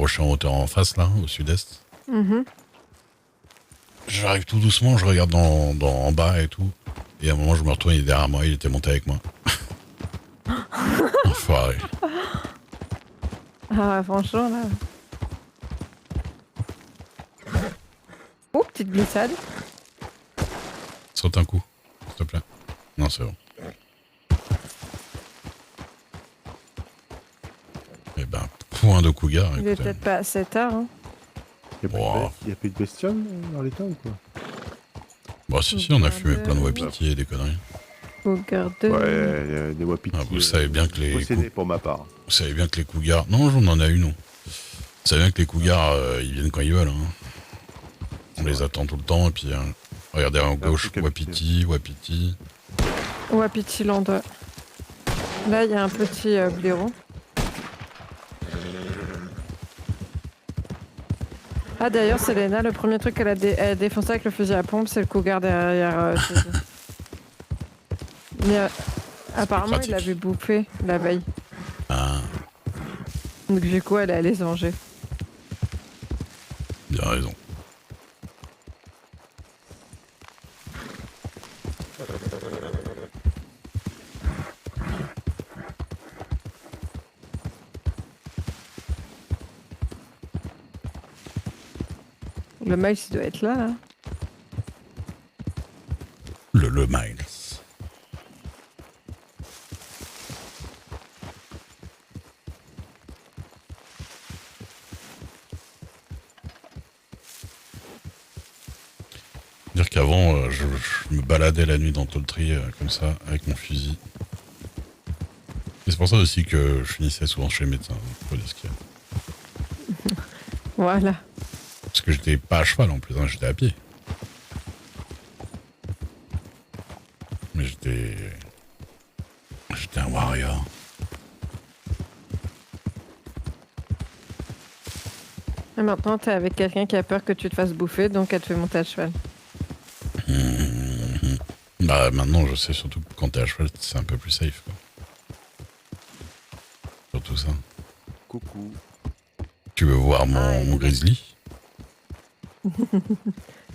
je suis en hauteur en face, là, au sud-est. Mhm. J'arrive tout doucement, je regarde en bas et tout. Et à un moment, je me retourne, il est derrière moi, il était monté avec moi. Enfoiré. Ah, franchement, là. Oh, petite glissade. Saute un coup, s'il te plaît. Non, c'est bon. Eh ben, point de cougar. Il est Écoutez. peut-être pas assez tard. Hein. Il Wow. y a plus de bestioles dans l'état ou quoi? Bon, si, on a fumé plein de wapiti et des conneries. Cougar 2. Ouais, il y a des wapitis. Ah, vous savez bien que les possédés pour ma part. Vous savez bien que les cougars... Non, on en a eu, non. Vous savez bien que les cougars, ils viennent quand ils veulent. Hein. On les attend tout le temps, et puis... regardez en gauche, wapiti, wapiti. Wapitiland, ouais. Là, il y a un petit blaireau. Ah, d'ailleurs, Selena, le premier truc qu'elle a défoncé avec le fusil à pompe, c'est le cougar derrière chez eux. Mais apparemment, il l'avait bouffé la veille. Ah, Donc, du coup, elle est allée se venger. il a raison. Le Miles, il doit être là, là. Le Miles. Dire qu'avant, je me baladais la nuit dans Toltri, comme ça, avec mon fusil. Et c'est pour ça aussi que je finissais souvent chez le médecin, pour dire ce qu'il y a. Voilà. Parce que j'étais pas à cheval en plus, hein, j'étais à pied. Mais j'étais un warrior. Et maintenant, t'es avec quelqu'un qui a peur que tu te fasses bouffer, donc elle te fait monter à cheval. Bah maintenant je sais surtout que quand t'es à cheval c'est un peu plus safe quoi. Surtout ça. Coucou. Tu veux voir mon grizzly?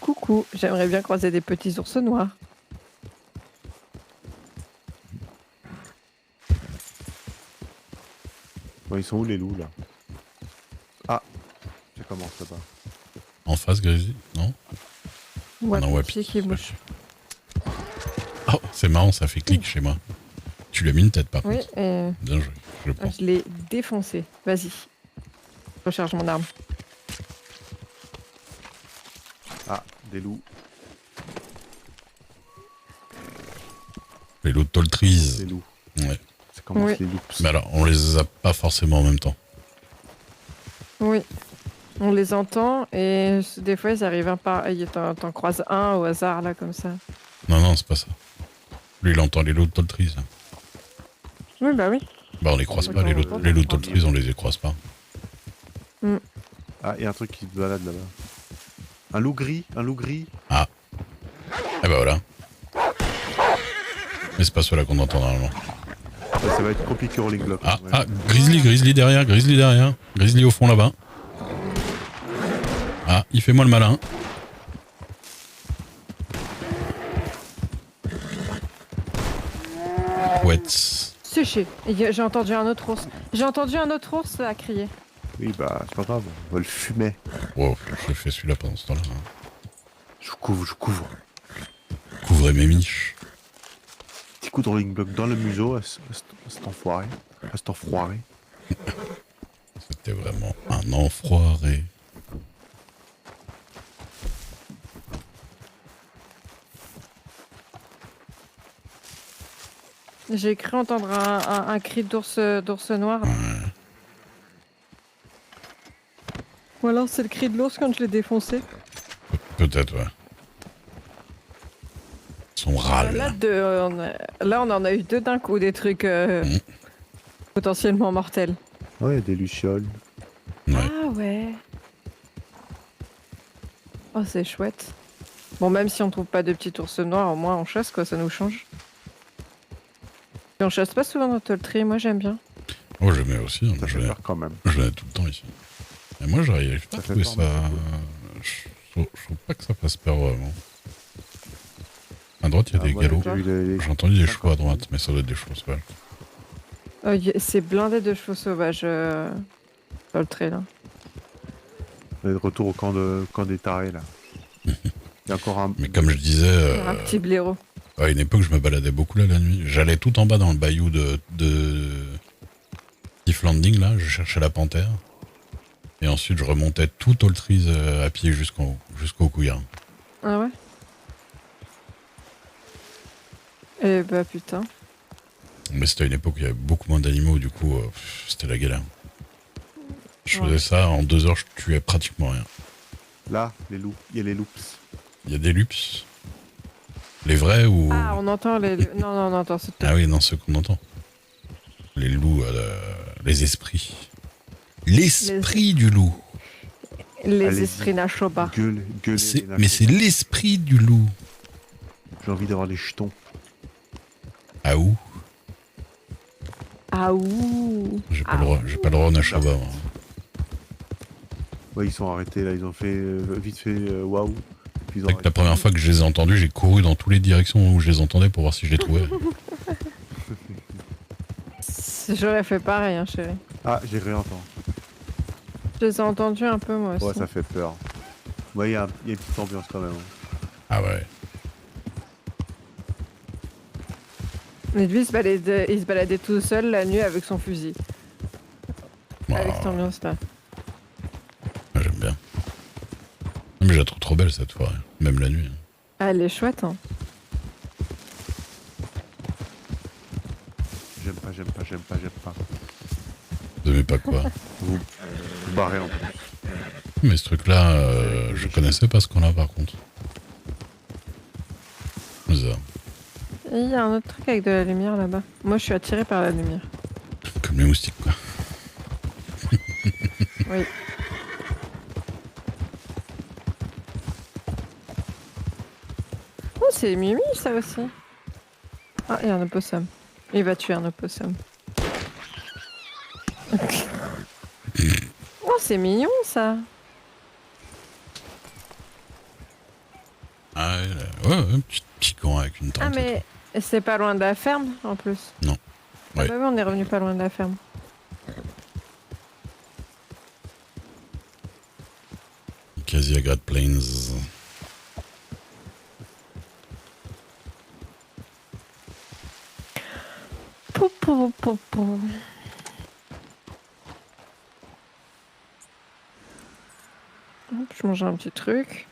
Coucou, j'aimerais bien croiser des petits ours noirs. Bon, ils sont où les loups là? Ah, ça commence là-bas. En face grizzly? Non? Non, Wapiti qui bouge. Oh, c'est marrant, ça fait clic chez moi. Tu lui as mis une tête par Oui, contre. et Bien joué, je le prends. je l'ai défoncé. Vas-y. Recharge mon arme. Ah, des loups. Les loups de Toltrees. Des loups. Ouais. Ça commence Oui. les loups. Mais alors, on les a pas forcément en même temps. Oui. On les entend et des fois ils arrivent un par. T'en croises un au hasard là comme ça. Non, c'est pas ça. Lui, il entend les loups de Toltrees. Oui, bah oui. Bah, on les croise pas, les loups de Toltrees, on les croise pas. Ah, il y a un truc qui se balade là-bas. Un loup gris, un loup gris. Ah. Et bah voilà. Mais c'est pas ceux-là qu'on entend normalement. Ça va être compliqué Rolling Block. Ah, ouais. ah, grizzly derrière. Grizzly au fond là-bas. Ah, il fait moi le malin. Ouais. Séché. J'ai entendu un autre ours. J'ai entendu un autre ours à crier. Oui, bah, c'est pas grave. On va le fumer. Wow, je fais celui-là pendant ce temps-là. Je couvre, je couvre. Couvrez mes miches. Petit coup de Rolling Block dans le museau à cet enfoiré. À cet enfoiré. C'était vraiment un enfoiré. J'ai cru entendre un cri d'ours noir. Ouais. Ou alors c'est le cri de l'ours quand je l'ai défoncé. Peut-être, ouais. Son râle. Là, on en a eu deux d'un coup, des trucs potentiellement mortels. Ouais, des lucioles. Ouais. Ah ouais. Oh, c'est chouette. Bon, même si on trouve pas de petits ours noirs, au moins on chasse, quoi, ça nous change. Et on chasse pas souvent dans Toltri, moi j'aime bien. Oh, j'aimais aussi. Hein. Ça fait peur quand même. Je venais tout le temps ici. Et moi, j'arrive pas à Ça fait trouver peur, ça. Je trouve pas que ça fasse peur vraiment. À droite, il y a des moi, j'ai galops. déjà vu J'ai entendu des 50 chevaux à droite, mais ça doit être des chevaux sauvages. C'est blindé de chevaux sauvages dans le trail. Là. On est de retour au camp des tarés, là. Il y a encore un... Mais comme je disais, Un petit blaireau. à une époque, je me baladais beaucoup là la nuit. J'allais tout en bas dans le bayou de Cliff Landing, là, je cherchais la panthère. Et ensuite, je remontais tout Tall Trees à pied jusqu'au Couillard. Ah ouais. Eh bah putain. Mais c'était une époque où il y avait beaucoup moins d'animaux, du coup, c'était la galère. Je faisais Ouais. ça, en 2 heures, je tuais pratiquement rien. Là, les loups. Il y a les loups. Il y a des lups. Les vrais ou... Ah, on entend les. Non, non, on entend. C'est Ah oui, non, ceux qu'on entend. Les loups, les esprits. L'esprit du loup. les Allez-y. esprits Nashoba. Gueule, Mais c'est l'esprit du loup. J'ai envie d'avoir des jetons. Ah où? Ah ouh. J'ai pas le droit au Nashoba. moi. Ouais, ils sont arrêtés, là. Ils ont fait vite fait waouh. Puis ils ont C'est que la arrêté. première fois que je les ai entendus, j'ai couru dans toutes les directions où je les entendais pour voir si je les trouvais. J'aurais fait pareil, hein, chérie. Ah, j'ai réentendu. Je les ai entendus un peu, moi aussi. Ouais, ça fait peur. Ouais, il y a une petite ambiance quand même. Ah ouais. Mais lui, il se baladait tout seul la nuit avec son fusil. Avec cette ambiance-là. Ah, j'aime bien. Mais je la trouve trop belle cette forêt, même la nuit. Ah, elle est chouette, hein. J'aime pas. Vous aimez pas quoi? Vous barrez en plus. Mais ce truc-là, je connaissais pas ce qu'on a par contre. Ça, Et il y a un autre truc avec de la lumière là-bas. Moi, je suis attirée par la lumière. comme les moustiques quoi. Oui. Oh, c'est Mimi, ça aussi. Ah, il y a un opossum. Il va tuer un opossum. Oh, c'est mignon, ça. Ah ouais, un petit camp avec une tente. Ah, mais c'est pas loin de la ferme, en plus. Non. Ah Ouais. bah oui, on est revenu pas loin de la ferme. Quasi à Great Plains. Pou, pou, pou, pou. Hop, je mange un petit truc.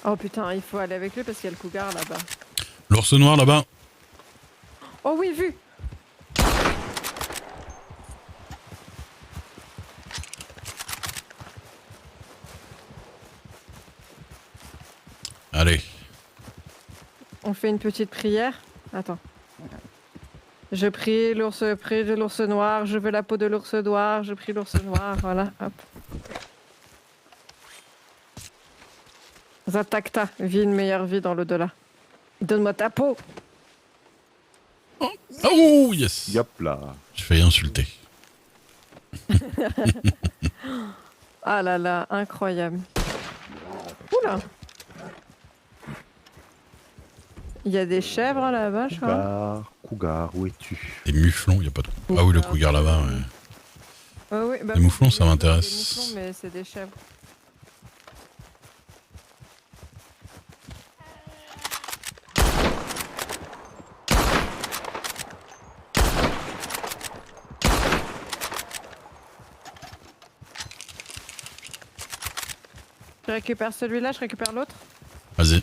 Oh putain, il faut aller avec lui parce qu'il y a le cougar là-bas. L'ours noir là-bas. Oh oui, vu. Allez. On fait une petite prière. Attends. Je prie de l'ours noir, je veux la peau de l'ours noir, je prie l'ours noir, voilà, hop. Zatakta, vis une meilleure vie dans l'au-delà. Donne-moi ta peau. Oh yes. Yop là. Je failli insulter. Ah là là, incroyable. Oula. Il y a des chèvres là-bas, je crois. Cougar, où es-tu? Des mouflons, y a pas de... Ah oui, le cougar là-bas, ouais. Oui, bah Les oui, mouflons, ça des m'intéresse. mouflons, mais c'est des chèvres. Je récupère celui-là, je récupère l'autre. Vas-y.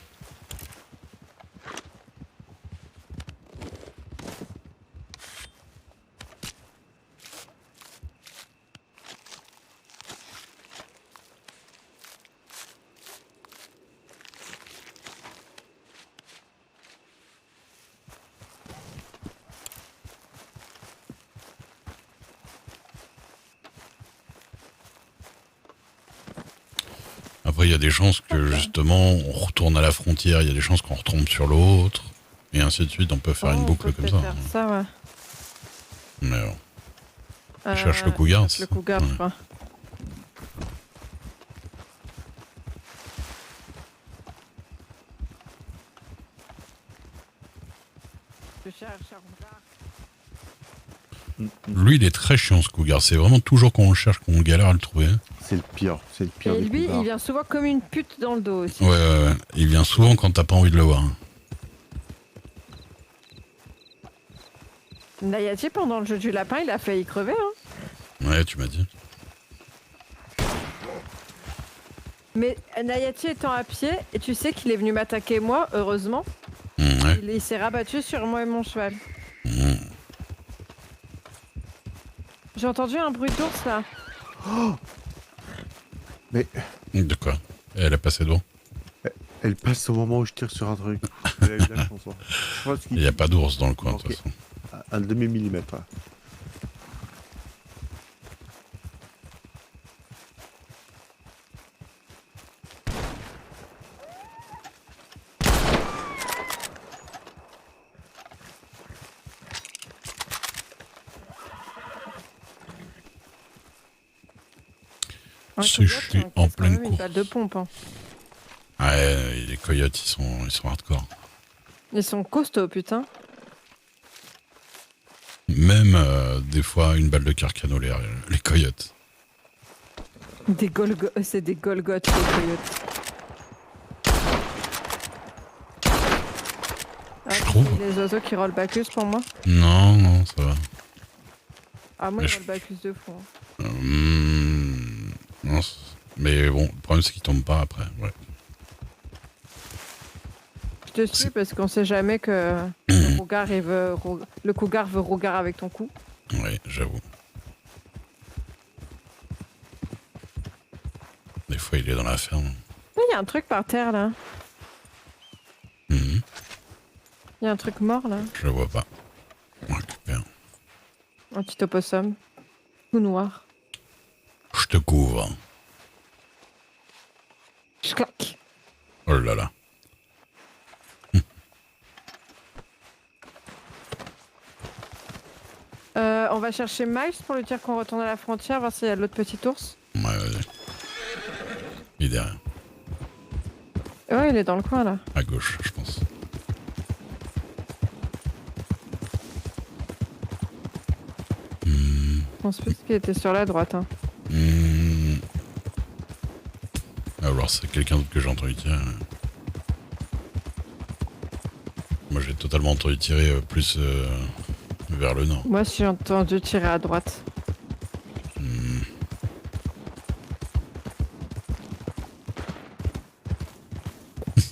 Après, il y a des chances que justement, on retourne à la frontière, il y a des chances qu'on retombe sur l'autre, et ainsi de suite. On peut faire une boucle comme ça. Faire ça, ouais. Mais bon. Je cherche le cougar. Le cougar, ouais. je crois. Je cherche un cougar. Lui, il est très chiant, ce cougar. C'est vraiment toujours quand on le cherche qu'on galère à le trouver. C'est le pire. C'est le pire. Et des lui, cougars. il vient souvent comme une pute dans le dos aussi. Ouais. Il vient souvent quand t'as pas envie de le voir. Nayati, pendant le jeu du lapin, il a failli crever. Hein. Ouais, tu m'as dit. Mais Nayati étant à pied, et tu sais qu'il est venu m'attaquer moi, heureusement. Ouais. Il s'est rabattu sur moi et mon cheval. J'ai entendu un bruit d'ours là. Oh mais De quoi? Elle a passé devant. elle passe au moment où je tire sur un truc. Elle a eu la chance. Je pense Il n'y a pas d'ours dans le coin, de toute façon. Un demi-millimètre. Hein. Je suis en pleine course. Une balle de pompe. Hein. Ouais, les coyotes, ils sont hardcore. Ils sont costauds, putain. Même des fois, une balle de carcano, les coyotes. C'est des Golgotes, les coyotes. Je trouve. Les oiseaux qui rollent Bacchus pour moi. Non, ça va. Ah, moi, Mais ils rollent Bacchus de fou. Hein. Non, mais bon, le problème c'est qu'ils tombent pas après. Ouais. Je te suis parce qu'on sait jamais que le cougar veut rougar avec ton cou. Oui, j'avoue. Des fois, il est dans la ferme. Il y a un truc par terre là. Mhm. Il y a un truc mort là. Je le vois pas. On récupère. Un petit opossum. Tout noir. Je te couvre. Je claque. Oh là là. On va chercher Miles pour lui dire qu'on retourne à la frontière, voir s'il y a l'autre petit ours. Ouais, vas-y. Il est derrière. Ouais, il est dans le coin là. À gauche, je pense. Je pense plus qu'il était sur la droite. Hein. Alors, c'est quelqu'un d'autre que j'ai entendu tirer. Moi, j'ai totalement entendu tirer plus vers le nord. Moi, j'ai entendu tirer à droite.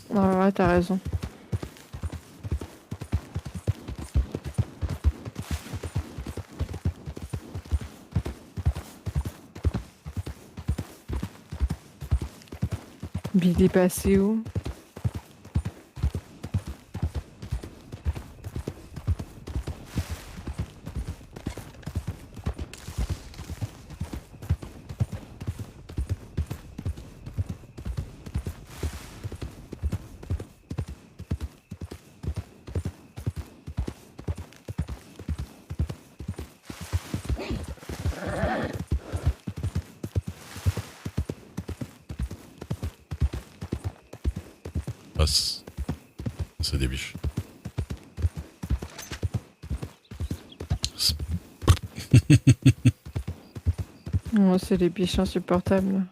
Ouais, t'as raison. Billy passé où? Passe. C'est des biches. Oh, c'est les biches insupportables.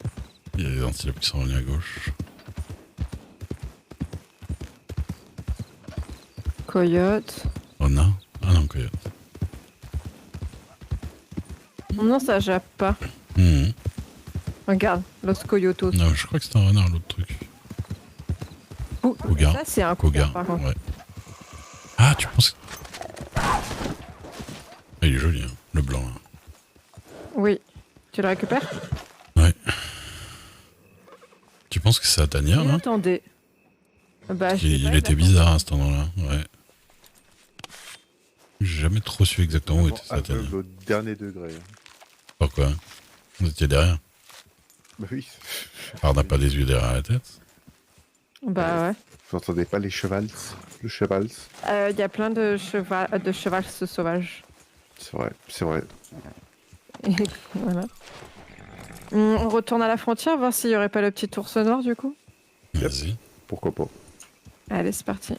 Il y a des antilopes qui sont venus à gauche. Coyote. Oh non. Ah non, coyote. Non, ça jappe pas. Regarde, Los Coyotos. Non, je crois que c'est un renard, l'autre truc. Cougar. Ça, c'est un Cougar, cougar, par contre. ouais. Ah, tu penses... Ah, il est joli, hein, le blanc. Là. Oui. Tu le récupères? Ouais. Tu penses que c'est à tanière, là? Attendez. Bah, Il était bizarre à cet endroit-là, ouais. J'ai jamais trop su exactement où était sa tanière. Au dernier degré. Pourquoi? Vous étiez derrière? Bah oui. Alors, on n'a pas des yeux derrière la tête. Bah ouais. Vous entendez pas les chevals? Le chevals? Il y a plein de cheval sauvages. C'est vrai, c'est vrai. Et voilà. On retourne à la frontière, voir s'il y aurait pas le petit ours noir du coup. Yep. Vas-y. Pourquoi pas? Allez, c'est parti.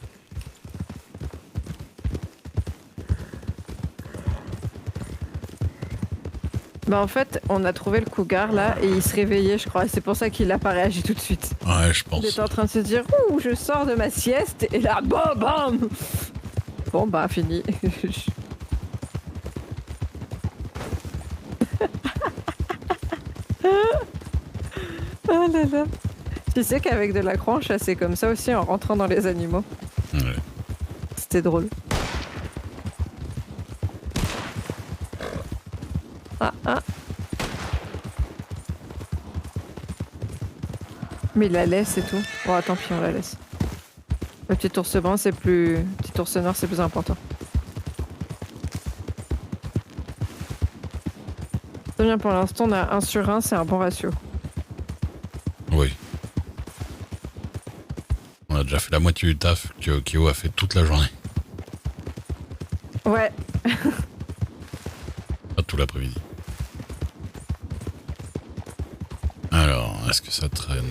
Bah en fait, on a trouvé le cougar là et il se réveillait, je crois. C'est pour ça qu'il a pas réagi tout de suite. Ouais, je Il pense. était en train de se dire ouh, je sors de ma sieste et là, bam, bam. Bon bah fini. Oh là là. Tu sais qu'avec de la cranche, c'est comme ça aussi en rentrant dans les animaux. Ouais. C'était drôle. Ah ah. Mais il la laisse et tout. Bon, tant pis, on la laisse. Le petit ours brun, c'est plus. Petit ours noir, c'est plus important. C'est bien, pour l'instant, on a 1 sur 1, c'est un bon ratio. Oui. On a déjà fait la moitié du taf que Kyo a fait toute la journée. Ouais. Pas tout l'après-midi. Alors, est-ce que ça traîne?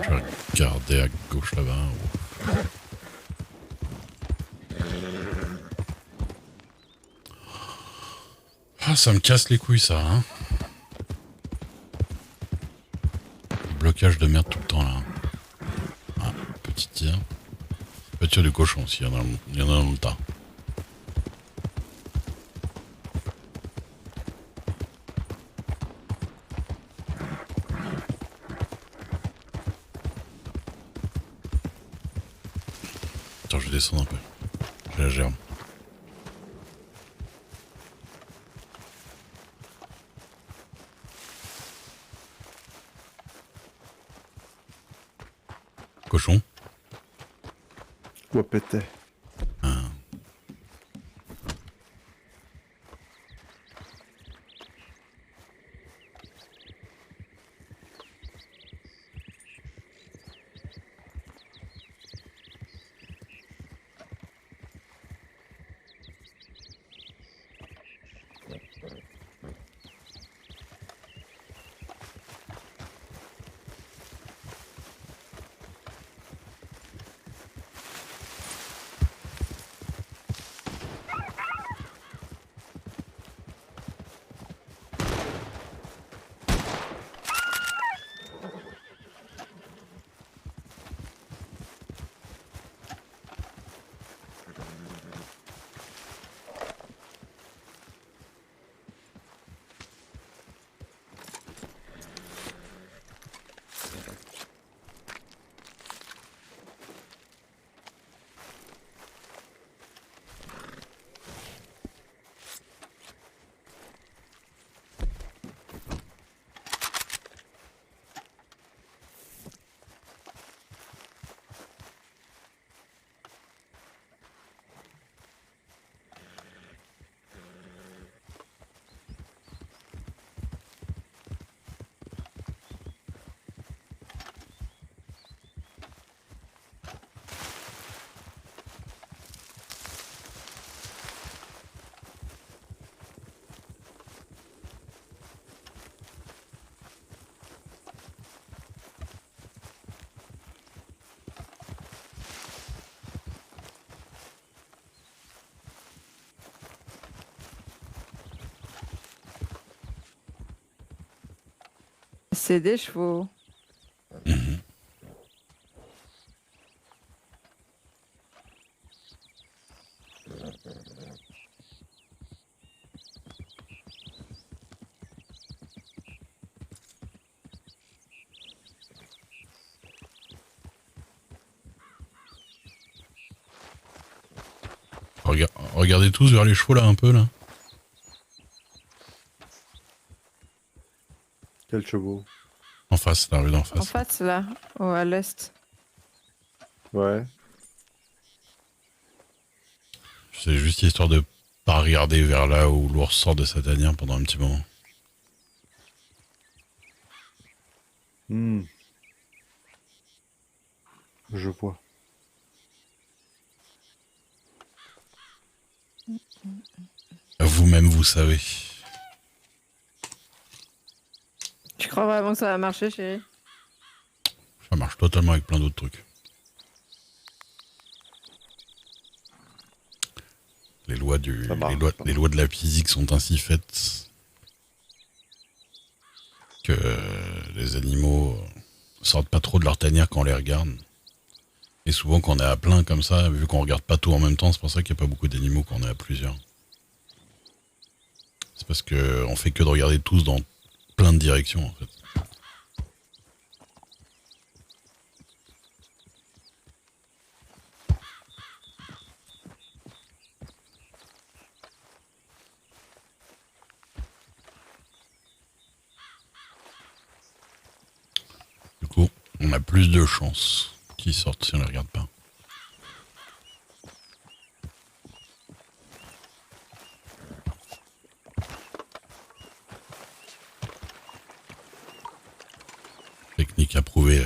Je vais regarder à gauche là-bas. Ah, ça me casse les couilles ça, hein. Blocage de merde tout le temps là. Ah, petit tir. Voiture du cochon aussi, il y en a dans le tas. Attends, je vais descendre un peu. J'ai la gerbe. Cochon. Quoi péter? C'est des chevaux. Regardez tous vers les chevaux là un peu là. Quel chevaux? En face, la rue d'en En face. face, là, à l'est. Ouais. C'est juste histoire de pas regarder vers là où l'ours sort de sa tanière pendant un petit moment. Hmm. Je vois. Vous-même, vous savez. Tu crois vraiment que ça va marcher, chérie? Ça marche totalement avec plein d'autres trucs. Les lois, Ça marche, les lois de la physique sont ainsi faites que les animaux sortent pas trop de leur tanière quand on les regarde. Et souvent, quand on est à plein comme ça, vu qu'on regarde pas tout en même temps, c'est pour ça qu'il n'y a pas beaucoup d'animaux quand on est à plusieurs. C'est parce qu'on fait que de regarder tous dans plein de directions, en fait. Du coup, on a plus de chances qu'ils sortent si on les regarde pas. Technique approuvée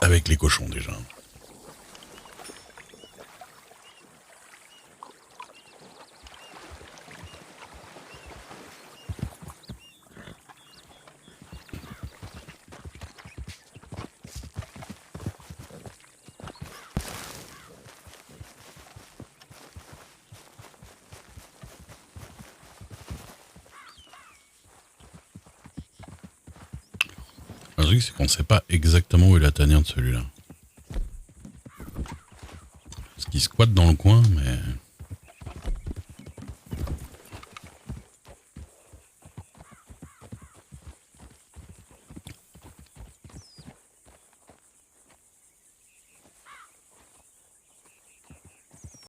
avec les cochons déjà. Le truc, c'est qu'on ne sait pas exactement où est la tanière de celui-là. Parce qu'il squatte dans le coin, mais